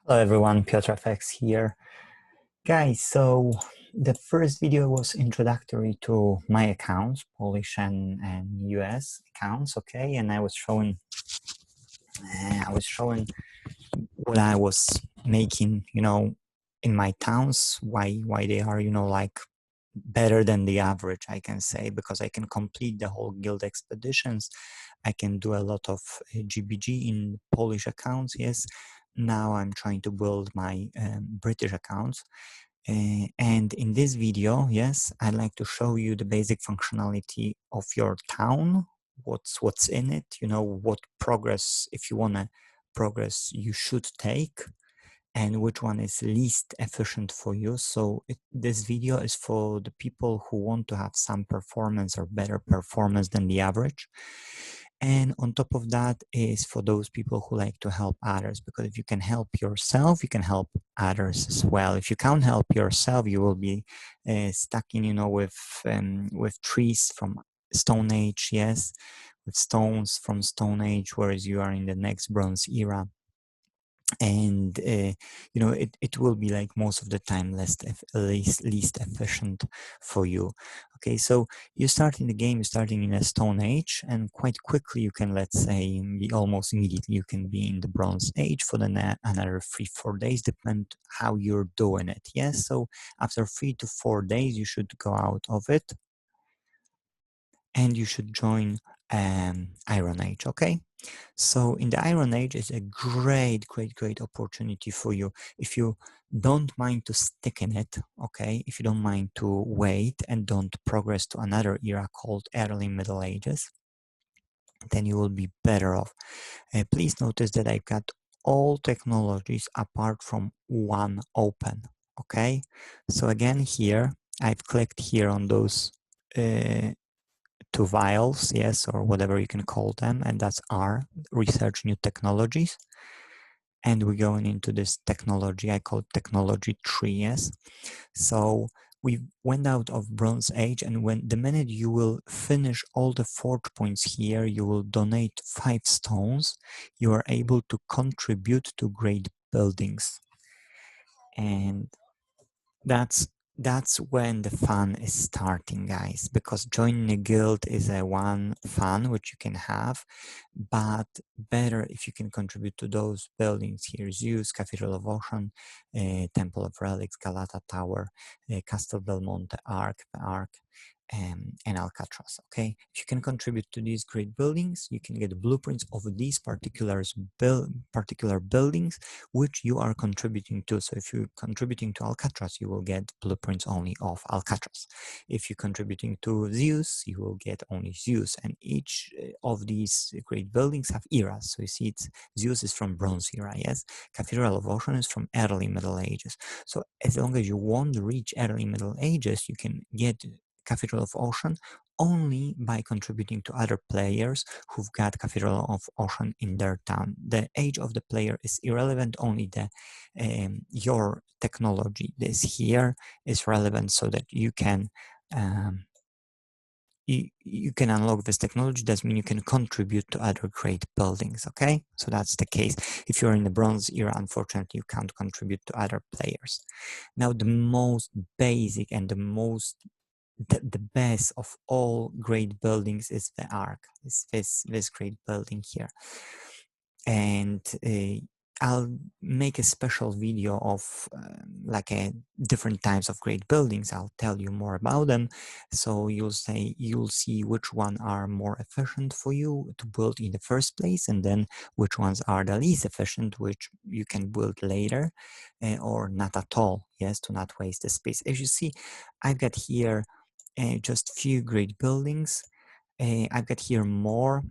Hello everyone, PiotrFX here. Guys, so the first video was introductory to my accounts, Polish and US accounts, okay? And I was showing what I was making, in my towns, why they are, like better than the average, I can say, because I can complete the whole guild expeditions. I can do a lot of GBG in Polish accounts, yes. Now I'm trying to build my British accounts. And in this video, yes, I'd like to show you the basic functionality of your town, what's in it, what progress, if you want to progress, you should take, and which one is least efficient for you. So this video is for the people who want to have some performance or better performance than the average. And on top of that is for those people who like to help others, because if you can help yourself, you can help others as well. If you can't help yourself, you will be stuck in, with trees from Stone Age, yes, with stones from Stone Age, whereas you are in the next Bronze era. And it will be like most of the time least efficient for you. Okay, so you start in the game, you're starting in a Stone Age, and quite quickly you can, let's say, almost immediately you can be in the Bronze Age for another 3-4 days, depend how you're doing it. Yes, so after 3 to 4 days you should go out of it and you should join Iron Age. Okay, so in the Iron Age is a great opportunity for you if you don't mind to stick in it. Okay, if you don't mind to wait and don't progress to another era called Early Middle Ages, then you will be better off. Please notice that I've got all technologies apart from one open. Okay, so again here I've clicked here on those two vials, yes, or whatever you can call them, and that's R, research new technologies. And we're going into this technology, I call it technology tree, yes. So we went out of Bronze Age, and when the minute you will finish all the forge points here, you will donate 5 stones, you are able to contribute to great buildings. And that's when the fun is starting, guys, because joining a guild is a one fun which you can have, but better if you can contribute to those buildings here: Zeus, Cathedral of Ocean, Temple of Relics, Galata Tower, Castel del Monte, Arc, and Alcatraz. Okay, if you can contribute to these great buildings, you can get blueprints of these particular buildings which you are contributing to. So if you're contributing to Alcatraz, you will get blueprints only of Alcatraz. If you're contributing to Zeus, you will get only Zeus. And each of these great buildings have eras. So you see, Zeus is from Bronze era, yes. Cathedral of Ocean is from Early Middle Ages. So as long as you won't reach Early Middle Ages, you can get Cathedral of Ocean only by contributing to other players who've got Cathedral of Ocean in their town. The age of the player is irrelevant, only the your technology, this here, is relevant, so that you can you can unlock this technology. Doesn't mean you can contribute to other great buildings. Okay, so that's the case. If you're in the Bronze era, unfortunately you can't contribute to other players. Now the most basic and the best of all great buildings is the Arc. It's this great building here, and I'll make a special video of different types of great buildings. I'll tell you more about them, so you'll see which one are more efficient for you to build in the first place, and then which ones are the least efficient, which you can build later, or not at all. Yes, to not waste the space. As you see, I've got here just few great buildings. I've got here more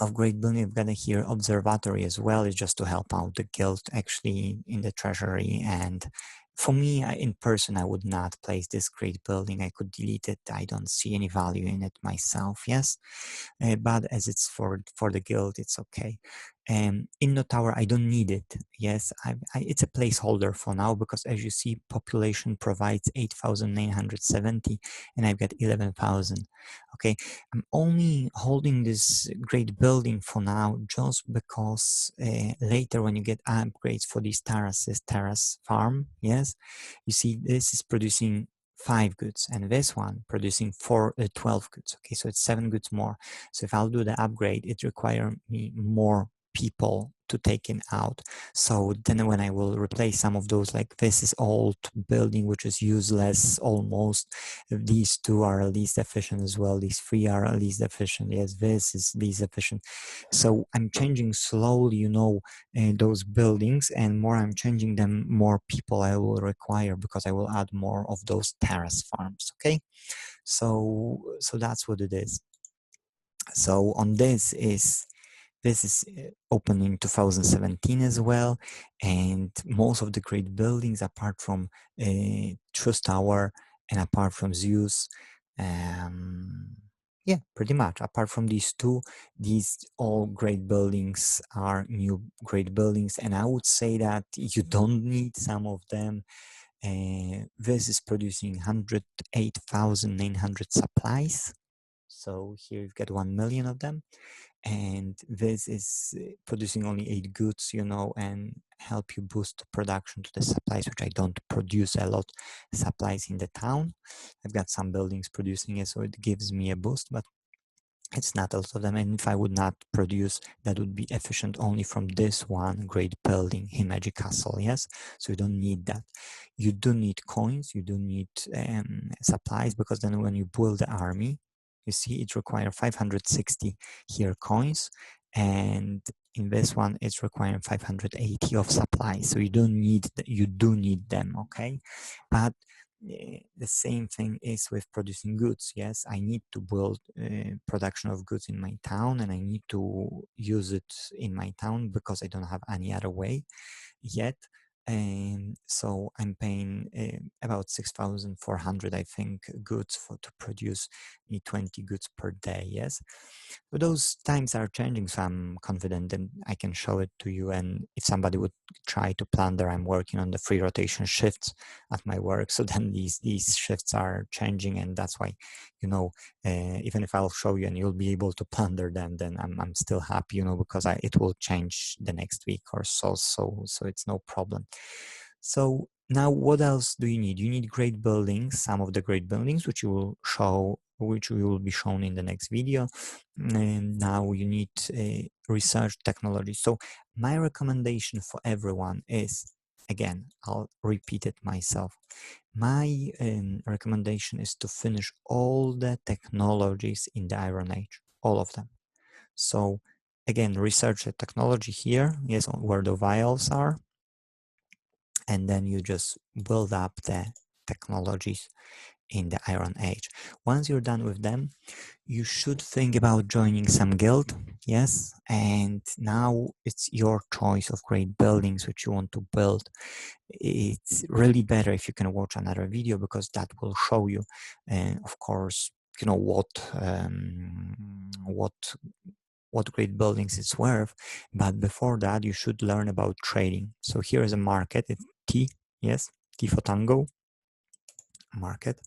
of great building. I've got here observatory as well. It's just to help out the guild actually in the treasury. And for me, in person, I would not place this great building. I could delete it. I don't see any value in it myself. Yes, but as it's for the guild, it's okay. Inno Tower, I don't need it. Yes, it's a placeholder for now because as you see, population provides 8,970 and I've got 11,000. Okay, I'm only holding this great building for now just because later when you get upgrades for these terraces, terrace farm, yes, you see this is producing 5 goods and this one producing 12 goods. Okay, so it's 7 goods more. So if I'll do the upgrade, it requires me more people to take it out. So then when I will replace some of those, like this is old building which is useless almost, these two are least efficient as well, these 3 are least efficient, yes, this is least efficient. So I'm changing slowly, those buildings, and more I'm changing them, more people I will require because I will add more of those terrace farms. Okay, so that's what it is. So on this is opened in 2017 as well, and most of the great buildings, apart from Trust Tower and apart from Zeus, yeah, pretty much. Apart from these two, these all great buildings are new great buildings, and I would say that you don't need some of them. This is producing 108,900 supplies. So here you've got 1 million of them, and this is producing only 8 goods, and help you boost production to the supplies, which I don't produce a lot supplies in the town. I've got some buildings producing it, so it gives me a boost, but it's not a lot of them. And if I would not produce, that would be efficient only from this one great building in Magic Castle. Yes, so you don't need that. You do need coins, you do need supplies, because then when you build the army, you see it requires 560 here coins, and in this one it's requiring 580 of supplies. So you don't need, you do need them. Okay, but the same thing is with producing goods. Yes, I need to build production of goods in my town, and I need to use it in my town because I don't have any other way yet. And so I'm paying about 6,400, I think, goods to produce 20 goods per day. Yes, but those times are changing, so I'm confident that I can show it to you. And if somebody would try to plunder, I'm working on the free rotation shifts at my work, so then these shifts are changing, and that's why, even if I'll show you and you'll be able to plunder them, then I'm still happy, because it will change the next week or so it's no problem. So now what else do you need? You need great buildings, some of the great buildings which we will be shown in the next video. And now you need research technology. So my recommendation for everyone is, again, I'll repeat it myself. My recommendation is to finish all the technologies in the Iron Age, all of them. So again, research the technology here, yes, where the vials are, and then you just build up the technologies in the Iron Age. Once you're done with them, you should think about joining some guild, yes, and now it's your choice of great buildings which you want to build. It's really better if you can watch another video, because that will show you, of course, what great buildings it's worth. But before that, you should learn about trading. So here is a market, it's T, yes, T for Tango, market.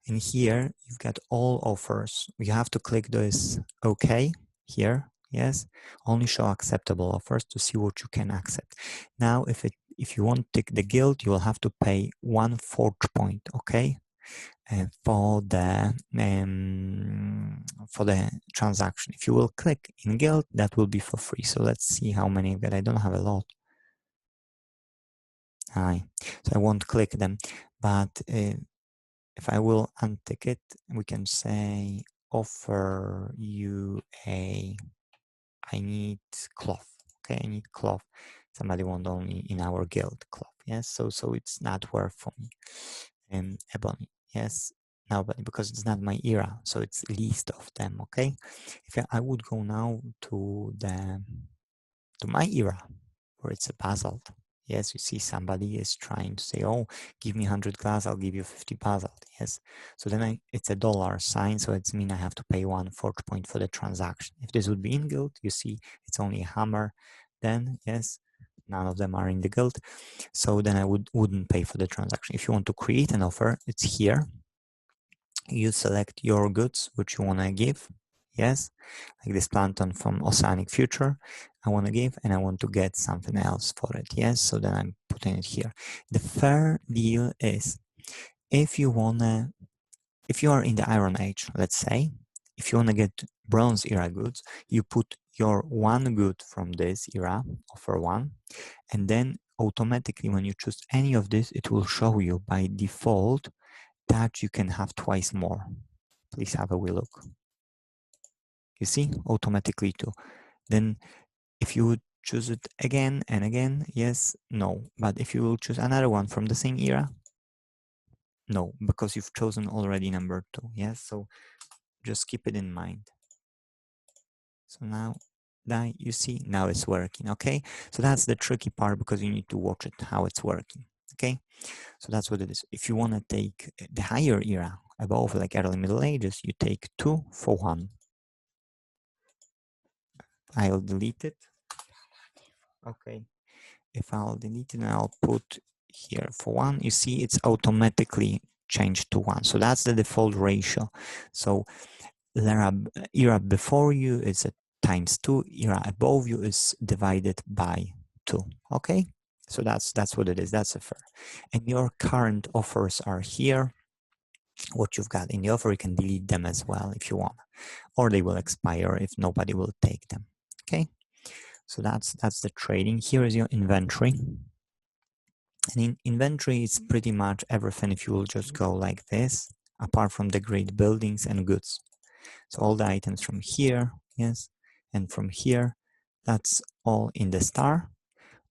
And here you've got all offers. You have to click this OK here, yes, only show acceptable offers to see what you can accept. Now, if you want to take the guild, you will have to pay 1 forge point, okay, for the transaction. If you will click in guild, that will be for free. So let's see how many I've got. I don't have a lot. So I won't click them, but if I will untick it, we can say offer you I need cloth. Okay, I need cloth. Somebody want only in our guild cloth. Yes, so it's not worth for me. Ebony. Yes, nobody, because it's not my era. So it's least of them. Okay, if I would go now to my era, where it's a basalt. Yes, you see somebody is trying to say, oh, give me 100 glass, I'll give you 50 basalt. Yes. So then it's a dollar sign, so it's mean I have to pay 1/4 point for the transaction. If this would be in guild, you see it's only a hammer, then yes, none of them are in the guild. So then I wouldn't pay for the transaction. If you want to create an offer, it's here. You select your goods, which you want to give. Yes, like this plantain from Oceanic Future, I want to give, and I want to get something else for it. Yes, so then I'm putting it here. The fair deal is if you are in the Iron Age, let's say, if you want to get Bronze Era goods, you put your one good from this era, offer one, and then automatically when you choose any of this, it will show you by default that you can have twice more. Please have a wee look. You see, automatically too. Then if you would choose it again and again, yes, no. But if you will choose another one from the same era, no, because you've chosen already number 2. Yes, so just keep it in mind. So now you see, now it's working. Okay, so that's the tricky part because you need to watch it how it's working. Okay, so that's what it is. If you want to take the higher era above, like early Middle Ages, you take 2 for 1. I'll delete it. Okay, if I'll delete it and I'll put here for 1, you see it's automatically changed to 1. So that's the default ratio. So era before you is a ×2, era above you is divided by 2. Okay, so that's what it is. That's a fair. And your current offers are here. What you've got in the offer, you can delete them as well if you want, or they will expire if nobody will take them. Okay, so that's the trading. Here is your inventory. And in inventory, it's pretty much everything if you will just go like this, apart from the great buildings and goods. So all the items from here, yes, and from here, that's all in the star.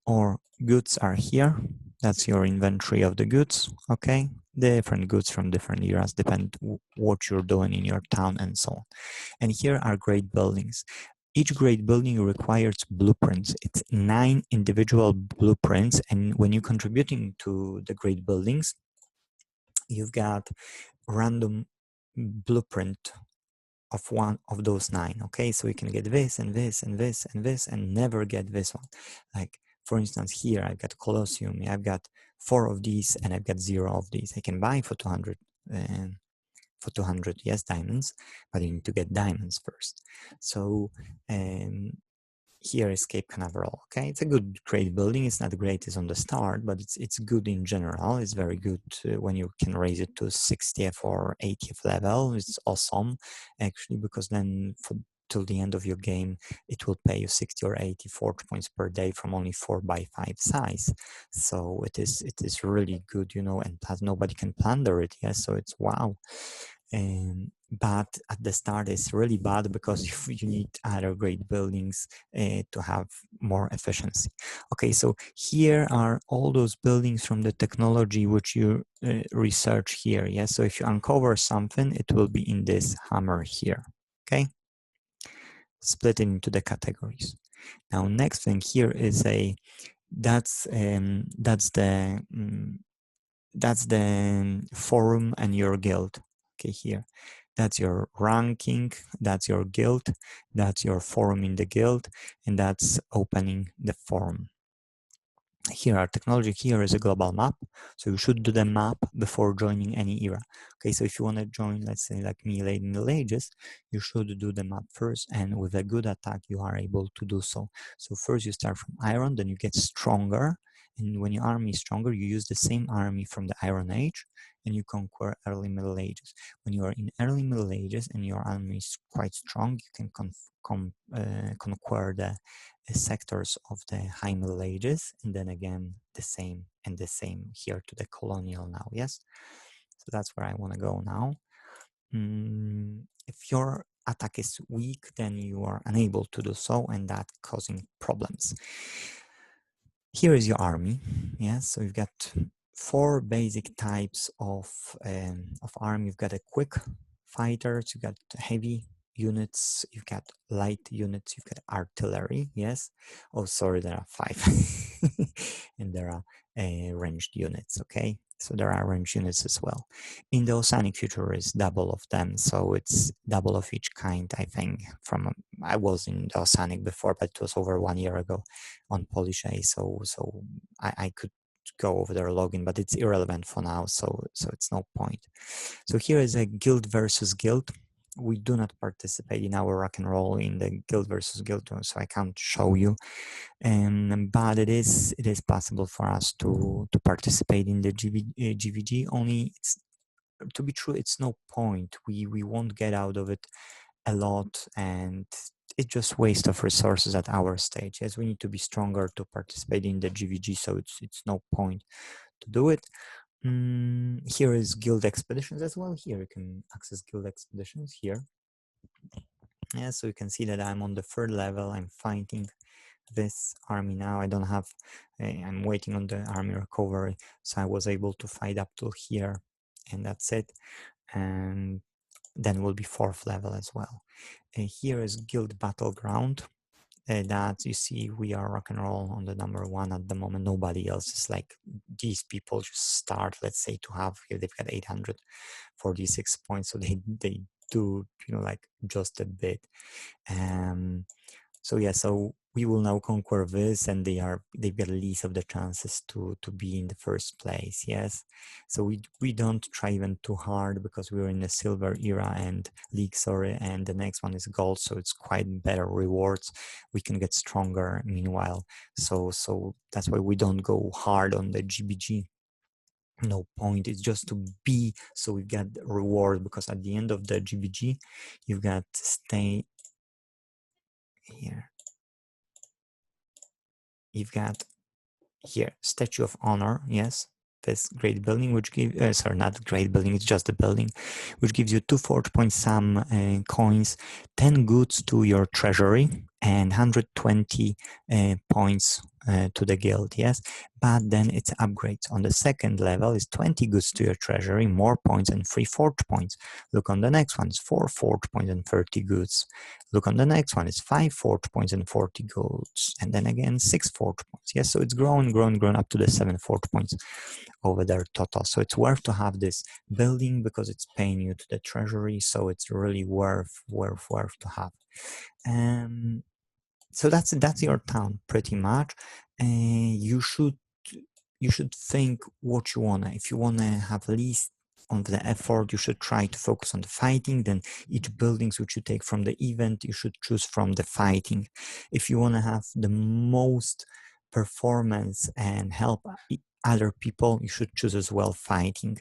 Or goods are here. That's your inventory of the goods, okay? Different goods from different eras, depend what you're doing in your town and so on. And here are great buildings. Each great building requires blueprints. It's 9 individual blueprints, and when you're contributing to the great buildings, you've got random blueprint of one of those 9. Okay, so you can get this and this and this and this and never get this one. Like for instance, here I've got Colosseum. I've got 4 of these and I've got 0 of these. I can buy for 200 and for 200, yes, diamonds, but you need to get diamonds first. So here is Cape Canaveral. Okay, it's a good, great building. It's not the greatest on the start, but it's good in general. It's very good when you can raise it to 60th or 80th level. It's awesome, actually, because then till the end of your game, it will pay you 60 or 80 forge points per day from only 4x5 size. So it is really good, you know, and plus nobody can plunder it. Yes, so it's wow. But at the start it's really bad because you need other great buildings to have more efficiency. Okay, so here are all those buildings from the technology which you research here. Yes, so if you uncover something, it will be in this hammer here. Okay, split it into the categories. Now next thing here is that's the forum and your guild. Okay, here that's your ranking, that's your guild, that's your forum in the guild, and that's opening the forum. Here are technology. Here is a global map, so you should do the map before joining any era. Okay, so if you want to join, let's say like me, late Middle Ages, you should do the map first, and with a good attack you are able to do so. So first you start from iron, then you get stronger, and when your army is stronger, you use the same army from the Iron Age, and you conquer early Middle Ages. When you are in early Middle Ages and your army is quite strong, you can conquer the sectors of the High Middle Ages, and then again the same and the same here to the colonial now. Yes, so that's where I want to go now. If your attack is weak, then you are unable to do so, and that causing problems. Here is your army. Yes, so you've got 4 basic types of army. You've got a quick fighters, you've got heavy units, you've got light units, you've got artillery. Yes, oh sorry, there are 5. and there are ranged units. Okay, so there are ranged units as well. In the Oceanic future is double of them, so it's double of each kind. I think I was in the Oceanic before, but it was over 1 year ago on Polish A, so I could go over their login, but it's irrelevant for now, so it's no point. So here is a guild versus guild. We do not participate in our rock and roll in the guild versus guild, so I can't show you. But it is possible for us to participate in the GVG. Only it's, to be true, it's no point. We won't get out of it a lot, and it's just waste of resources at our stage. Yes, we need to be stronger to participate in the GVG, so it's no point to do it. Here is guild expeditions as well. Here you can access guild expeditions here. Yeah, so you can see that I'm on the 3rd level. I'm fighting this army now. I don't have, I'm waiting on the army recovery, so I was able to fight up to here, and that's it. And then will be 4th level as well. Here is guild battleground. That you see, we are rock and roll on the number 1 at the moment. Nobody else is like these people just start, let's say, to have here they've got 846 points, so they do, you know, like just a bit. So yeah, so we will now conquer this, and they've got least of the chances to be in the 1st place. Yes, so we don't try even too hard because we're in the silver era and league, sorry, and the next one is gold, so it's quite better rewards. We can get stronger meanwhile, so that's why we don't go hard on the GBG. No point, it's just to be, so we get reward, because at the end of the GBG you've got stay here, you've got here statue of honor. Yes, this great building, which give sorry, not great building, it's just a building, which gives you 2 forge points, some coins, 10 goods to your treasury, and 120 points to the guild. Yes, but then it's upgrades. On the 2nd level is 20 goods to your treasury, more points, and 3 forge points. Look on the next one, it's 4 forge points and 30 goods. Look on the next one, it's 5 forge points and 40 goods, and then again 6 forge points. Yes, so it's grown up to the 7 forge points over there total. So it's worth to have this building because it's paying you to the treasury, so it's really worth to have. So that's your town pretty much. You should think what you wanna. If you wanna have least on the effort, you should try to focus on the fighting. Then each buildings which you take from the event, you should choose from the fighting. If you wanna have the most performance and help other people, you should choose as well fighting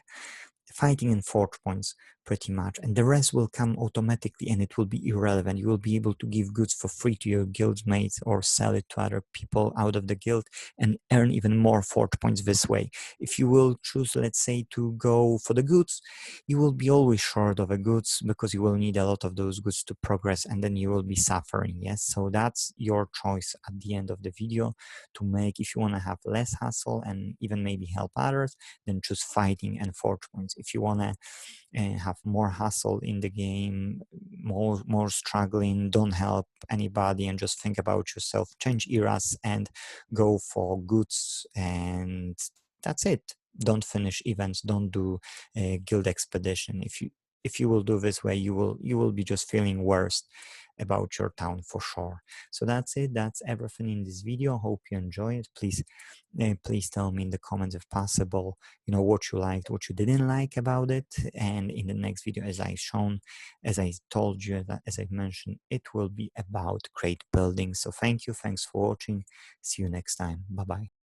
and forge points pretty much, and the rest will come automatically, and it will be irrelevant. You will be able to give goods for free to your guild mates or sell it to other people out of the guild and earn even more forge points this way. If you will choose, let's say, to go for the goods, you will be always short of the goods because you will need a lot of those goods to progress, and then you will be suffering. Yes, so that's your choice at the end of the video to make. If you want to have less hassle and even maybe help others, then choose fighting and forge points. If you want to have more hassle in the game, more struggling, don't help anybody and just think about yourself, change eras and go for goods, and that's it. Don't finish events, don't do a guild expedition. If you will do this way, you will be just feeling worse about your town for sure. So that's it. That's everything in this video. Hope you enjoy it. Please tell me in the comments if possible, you know, what you liked, what you didn't like about it. And in the next video, as I told you, as I mentioned, it will be about great buildings. So thanks for watching. See you next time. Bye bye.